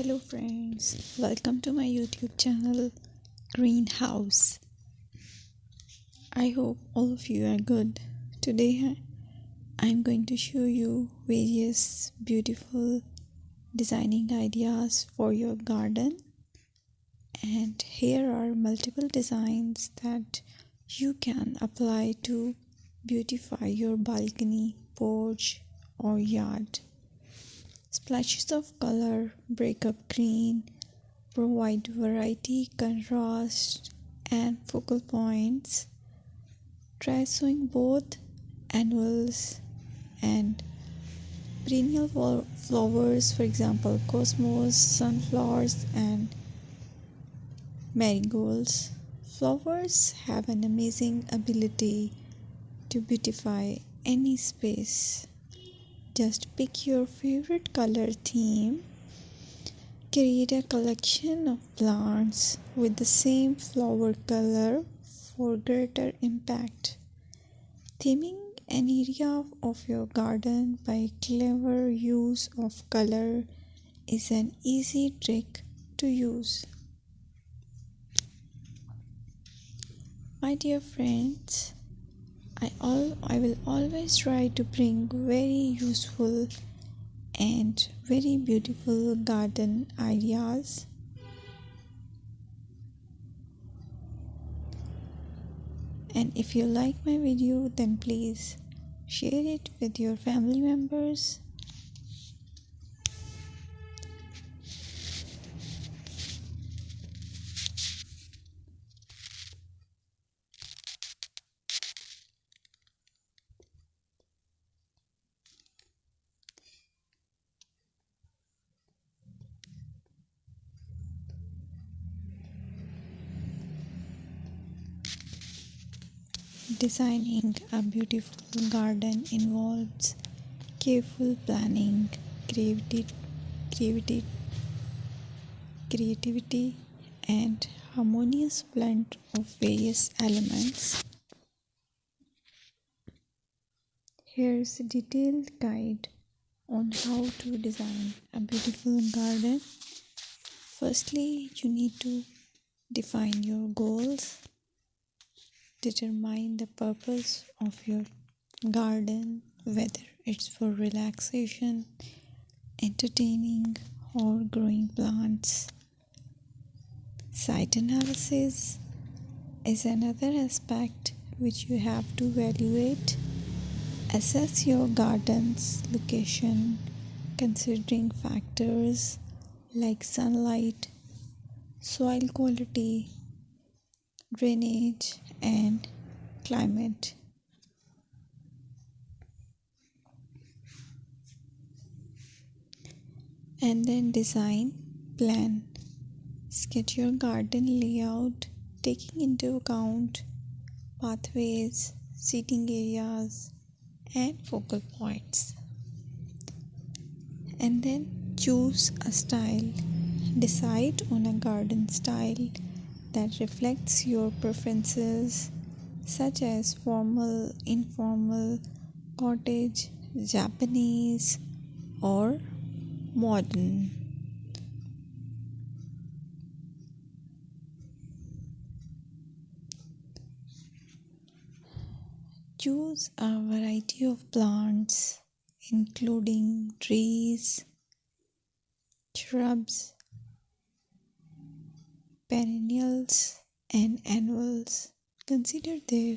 Hello friends, welcome to my YouTube channel Greenhouse. I hope all of you are good. Today I'm going to show you various beautiful designing ideas for your garden, and here are multiple designs that you can apply to beautify your balcony, porch or yard. Splashes of color break up green, provide variety, contrast, and focal points. Try sowing both annuals and perennial flowers, for example, cosmos, sunflowers, and marigolds. Flowers have an amazing ability to beautify any space. Just pick your favorite color theme. Create a collection of plants with the same flower color for greater impact. Theming an area of your garden by clever use of color is an easy trick to use. My dear friends, I will always try to bring very useful and very beautiful garden ideas. And if you like my video, then please share it with your family members. Designing a beautiful garden involves careful planning, creativity, creativity, and harmonious blend of various elements. Here's a detailed guide on how to design a beautiful garden. Firstly, you need to define your goals. Determine the purpose of your garden, whether it's for relaxation, entertaining, or growing plants. Site analysis is another aspect which you have to evaluate. Assess your garden's location, considering factors like sunlight, soil quality, drainage, and climate. And then design plan. Sketch your garden layout, taking into account pathways, seating areas, and focal points. And then choose a style. Decide on a garden style that reflects your preferences, such as formal, informal, cottage, Japanese, or modern. Choose a variety of plants, including trees, shrubs, perennials, and annuals. Consider their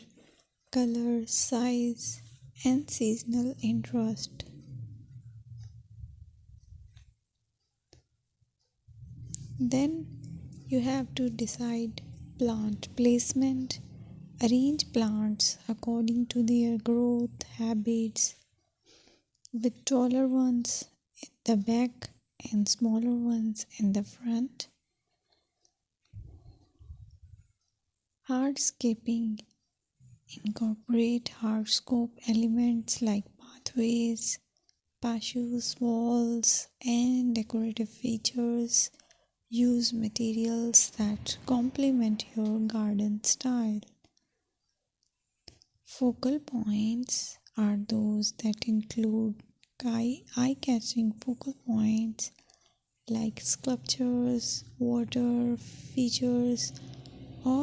color, size, and seasonal interest. Then you have to decide plant placement. Arrange plants according to their growth habits, with taller ones in the back and smaller ones in the front. Hardscaping. Incorporate hardscape elements like pathways, patios, walls, and decorative features. Use materials that complement your garden style. Focal points are those that include eye-catching focal points like sculptures, water features, or